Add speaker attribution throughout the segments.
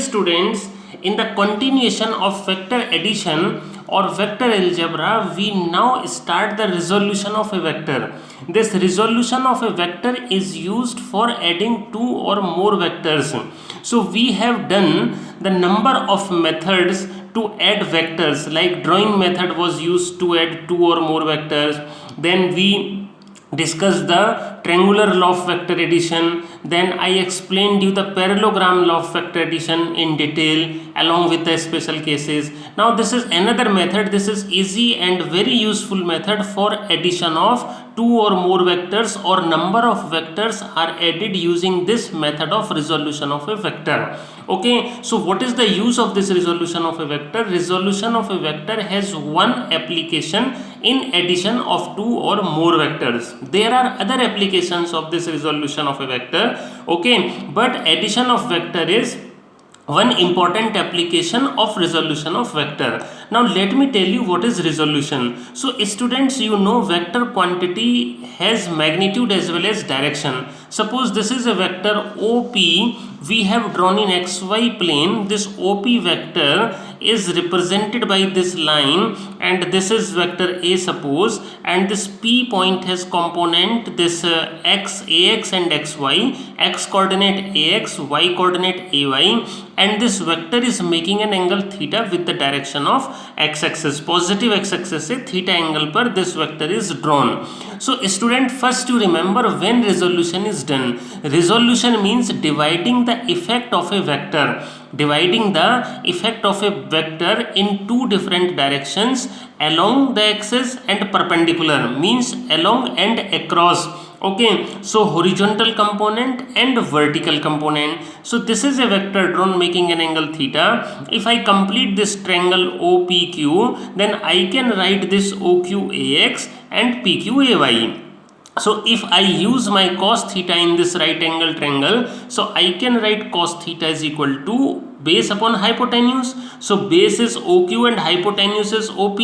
Speaker 1: students, in the continuation of vector addition or vector algebra, we now start the resolution of a vector. This resolution of a vector is used for adding two or more vectors. So we have done the number of methods to add vectors, like drawing method was used to add two or more vectors. Then we discussed the triangular law of vector addition. Then I explained you the parallelogram law of vector addition in detail along with the special cases. Now this is another method. This is easy and very useful method for addition of two or more vectors, or number of vectors are added using this method of resolution of a vector. Okay, so what is the use of this resolution of a vector? Resolution of a vector has one application in addition of two or more vectors. There are other applications of this resolution of a vector, okay, but addition of vector is one important application of resolution of vector. Now let me tell you what is resolution. So students, you know vector quantity has magnitude as well as direction. Suppose this is a vector OP, we have drawn in xy plane. This OP vector is represented by this line, and this is vector A suppose, and this P point has component this x, ax and xy, x coordinate ax, y coordinate ay, and this vector is making an angle theta with the direction of x-axis, positive x-axis से theta angle पर this vector is drawn. So student, first you remember when resolution is done. Resolution means dividing the effect of a vector. Dividing the effect of a vector in two different directions along the axis and perpendicular, means along and across. Okay, so horizontal component and vertical component. So this is a vector drawn making an angle theta. If I complete this triangle OPQ, then I can write this OQAX and PQAY. So if I use my cos theta in this right angle triangle, so I can write cos theta is equal to base upon hypotenuse. So base is OQ and hypotenuse is OP.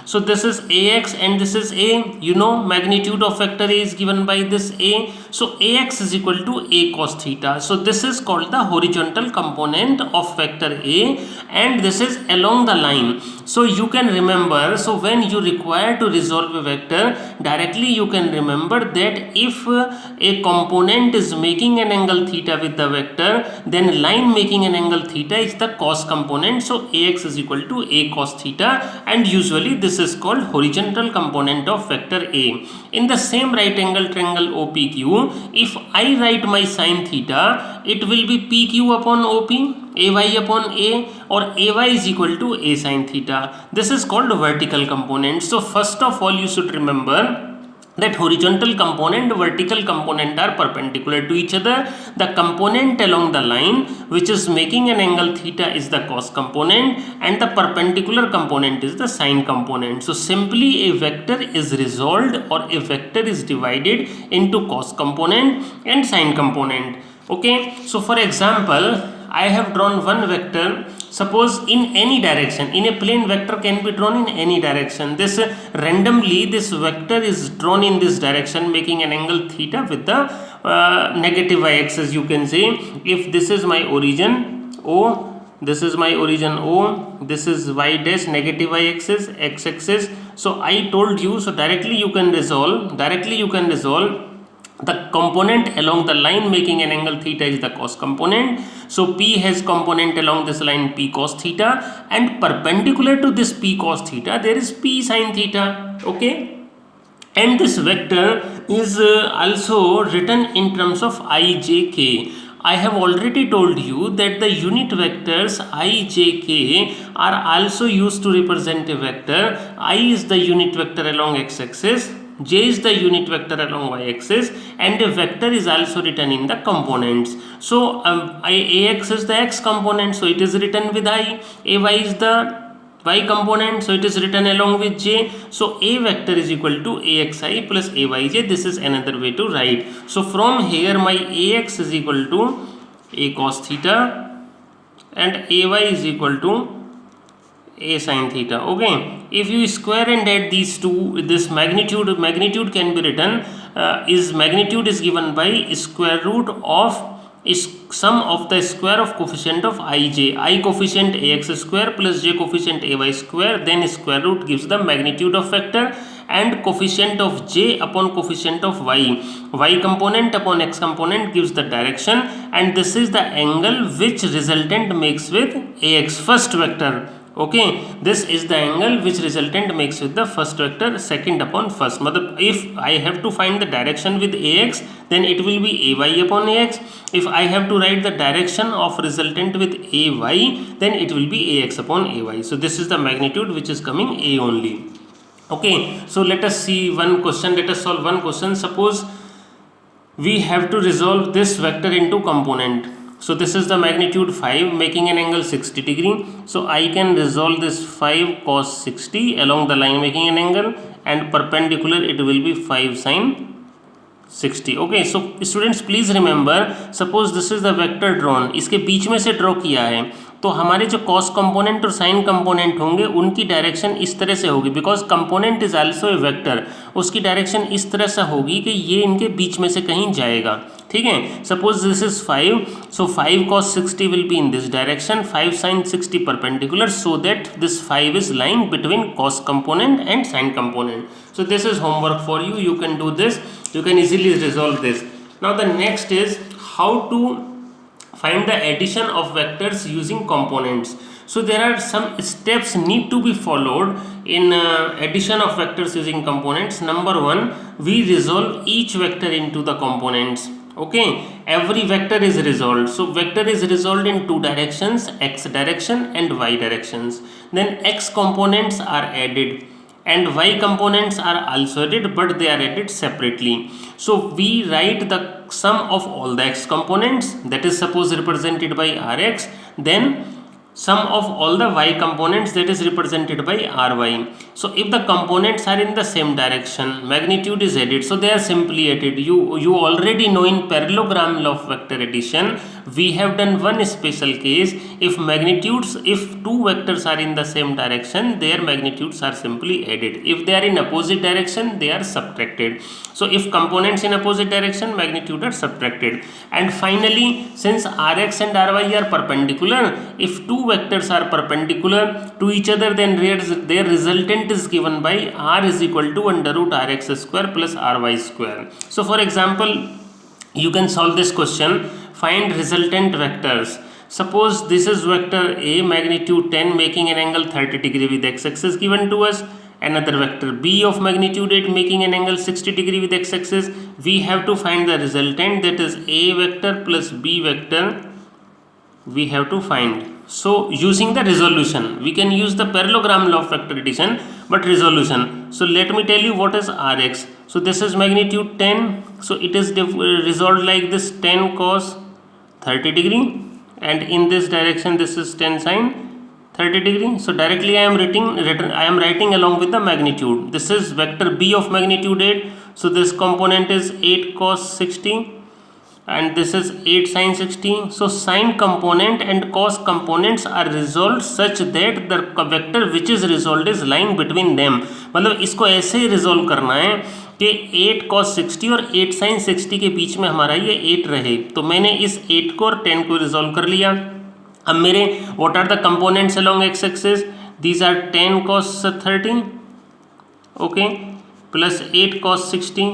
Speaker 1: So this is AX and this is A. You know magnitude of vector A is given by this A. So AX is equal to A cos theta. So this is called the horizontal component of vector A, and this is along the line. So you can remember, so when you require to resolve a vector, directly you can remember that if a component is making an angle theta with the vector, then line making an angle theta is the cos component. So AX is equal to A cos theta, and usually this is called horizontal component of vector A. In the same right angle triangle OPQ, if I write my sin theta, it will be PQ upon OP, AY upon A, or AY is equal to A sin theta. This is called vertical component. So first of all you should remember that horizontal component, vertical component are perpendicular to each other. The component along the line which is making an angle theta is the cos component, and the perpendicular component is the sine component. So simply a vector is resolved, or a vector is divided into cos component and sine component. Okay, so for example, I have drawn one vector. Suppose in any direction, in a plane vector can be drawn in any direction. This randomly this vector is drawn in this direction making an angle theta with the negative y-axis, you can say. If this is my origin O, this is my origin O, this is y dash negative y-axis, x-axis. So I told you, so directly you can resolve the component along the line making an angle theta is the cos component. So P has component along this line P cos theta, and perpendicular to this P cos theta there is P sin theta. Okay, and this vector is also written in terms of I, J, K. I have already told you that the unit vectors I, J, K are also used to represent a vector. I is the unit vector along x-axis, J is the unit vector along y-axis, and a vector is also written in the components. So Ax is the x component, so it is written with I. Ay is the y component, so it is written along with j. So A vector is equal to Axi plus Ayj. This is another way to write. So from here my Ax is equal to A cos theta and Ay is equal to A sin theta. Okay, if you square and add these two, this magnitude can be written magnitude is given by square root of is sum of the square of coefficient of ij, I coefficient ax square plus j coefficient ay square, then square root gives the magnitude of vector, and coefficient of j upon coefficient of y component upon x component gives the direction, and this is the angle which resultant makes with ax first vector. Okay, this is the angle which resultant makes with the first vector second upon first. Matlab if I have to find the direction with ax, then it will be ay upon ax. If I have to write the direction of resultant with ay, then it will be ax upon ay. So this is the magnitude which is coming a only. Okay, so let us see one question. Let us solve one question. Suppose we have to resolve this vector into component. So this is the magnitude 5 making an angle 60 degree. So I can resolve this 5 cos 60 along the line making an angle, and perpendicular it will be 5 sin 60. Okay, so students please remember, suppose this is the vector drawn, इसके बीच में से draw किया है, तो हमारे जो cos component और sign component होंगे उनकी डायरेक्शन इस तरह से होगी, because component is also a vector, उसकी डायरेक्शन इस तरह से होगी कि ये इनके बीच में से कहीं जाएगा. ठीक है, suppose this is 5, so 5 cos 60 will be in this direction, 5 sin 60 perpendicular, so that this 5 is lying between cos component and sign component. So this is homework for you. You can do this. You can easily resolve this. Now the next is how to find the addition of vectors using components. So there are some steps need to be followed in addition of vectors using components. Number one, we resolve each vector into the components. Okay, every vector is resolved. So vector is resolved in two directions, x direction and y directions. Then x components are added and y components are also added, but they are added separately. So we write the sum of all the x components, that is suppose represented by rx, then sum of all the y components, that is represented by ry. So if the components are in the same direction, magnitude is added, so they are simply added. You already know in parallelogram law of vector addition we have done one special case. If two vectors are in the same direction, their magnitudes are simply added. If they are in opposite direction, they are subtracted. So if components in opposite direction, magnitude are subtracted. And finally, since rx and ry are perpendicular, if two vectors are perpendicular to each other, then their resultant is given by r is equal to under root rx square plus ry square. So for example, you can solve this question. Find resultant vectors. Suppose this is vector a magnitude 10 making an angle 30 degree with x-axis given to us. Another vector b of magnitude 8 making an angle 60 degree with x-axis. We have to find the resultant, that is a vector plus b vector we have to find. So using the resolution, we can use the parallelogram law of vector addition, but resolution. So let me tell you what is rx. So this is magnitude 10, so it is resolved like this, 10 cos 30 degree, and in this direction this is 10 sin 30 degree. So directly I am writing along with the magnitude. This is vector b of magnitude 8, so this component is 8 cos 60 and this is 8 sin 60. So sine component and cos components are resolved such that the vector which is resolved is lying between them. मतलब इसको ऐसे ही resolve करना है कि 8 cos 60 और 8 sin 60 के बीच में हमारा ये 8 रहे. तो मैंने इस 8 को और 10 को रिजोल्व कर लिया. अब मेरे what are the components along x axis? These are 10 cos 30 okay plus 8 cos 60.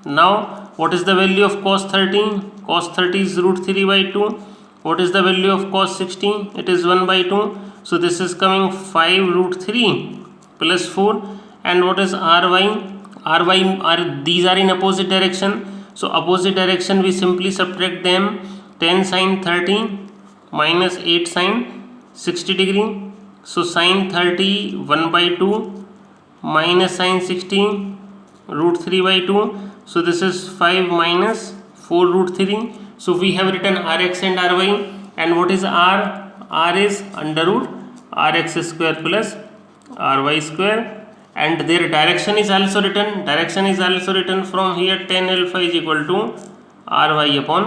Speaker 1: Now what is the value of cos 30? Cos 30 is root 3 by 2. What is the value of cos 60? It is 1 by 2. So this is coming 5 root 3 plus 4. And what is ry? These are in opposite direction. So opposite direction we simply subtract them. 10 sin 30 minus 8 sin 60 degree. So sin 30 1 by 2 minus sin 60 root 3 by 2. So this is 5 minus 4 root 3. So we have written rx and ry, and what is r? R is under root rx square plus ry square, and their direction is also written. Direction is also written from here, 10 alpha is equal to ry upon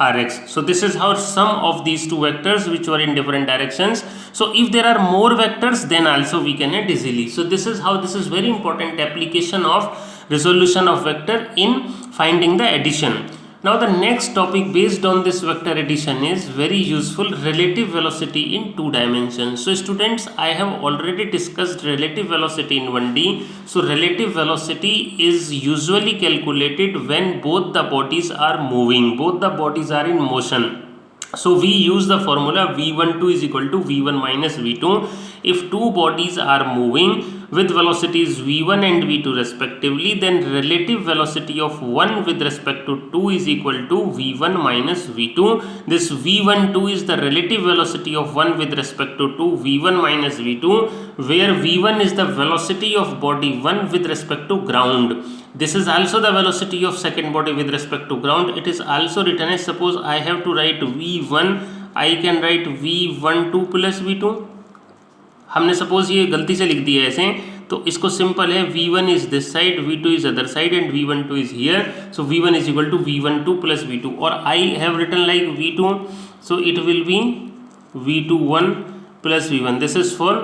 Speaker 1: rx. So this is how sum of these two vectors which were in different directions. So if there are more vectors, then also we can add easily. So this is how, this is very important application of resolution of vector in finding the addition. Now the next topic based on this vector addition is very useful, relative velocity in two dimensions. So students, I have already discussed relative velocity in 1D. So relative velocity is usually calculated when both the bodies are moving, both the bodies are in motion. So we use the formula v12 is equal to v1 minus v2. If two bodies are moving with velocities v1 and v2 respectively, then relative velocity of 1 with respect to 2 is equal to v1 minus v2. This v12 is the relative velocity of 1 with respect to 2, v1 minus v2, where v1 is the velocity of body 1 with respect to ground. This is also the velocity of second body with respect to ground. It is also written as, suppose I have to write v1, I can write v12 plus v2. हमने suppose ये गलती से लिख दिया है ऐसे, तो इसको सिंपल है v1 is this side, v2 is other side and v12 is here. So v1 is equal to v12 plus v2, और I have written like v2, so it will be v21 plus v1. This is for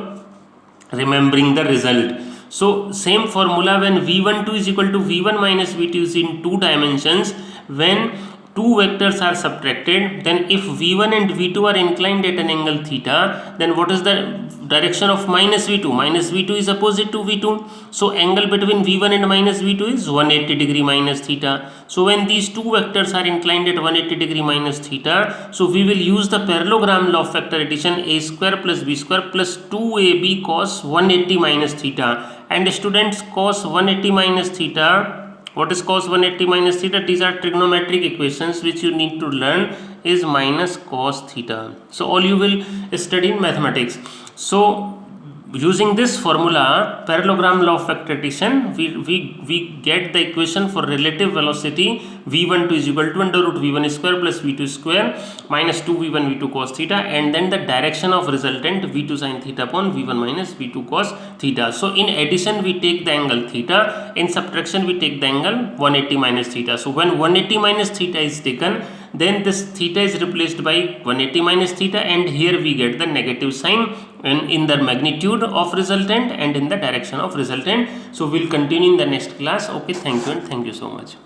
Speaker 1: remembering the result. So same formula when v12 is equal to v1 minus v2 is in two dimensions. When two vectors are subtracted, then if v1 and v2 are inclined at an angle theta, then what is the direction of minus v2? Minus v2 is opposite to v2. So angle between v1 and minus v2 is 180 degree minus theta. So when these two vectors are inclined at 180 degree minus theta, so we will use the parallelogram law of vector addition, a square plus b square plus 2ab cos 180 minus theta. And students, cos 180 minus theta, what is cos 180 minus theta? These are trigonometric equations which you need to learn, is minus cos theta. So all you will study in mathematics. So using this formula, parallelogram law of vector addition, we get the equation for relative velocity v12 is equal to under root v1 square plus v2 square minus 2v1 v2 cos theta, and then the direction of resultant v2 sin theta upon v1 minus v2 cos theta. So in addition we take the angle theta, in subtraction we take the angle 180 minus theta. So when 180 minus theta is taken, then this theta is replaced by 180 minus theta, and here we get the negative sign in the magnitude of resultant and in the direction of resultant. So we'll continue in the next class. Okay, thank you and thank you so much.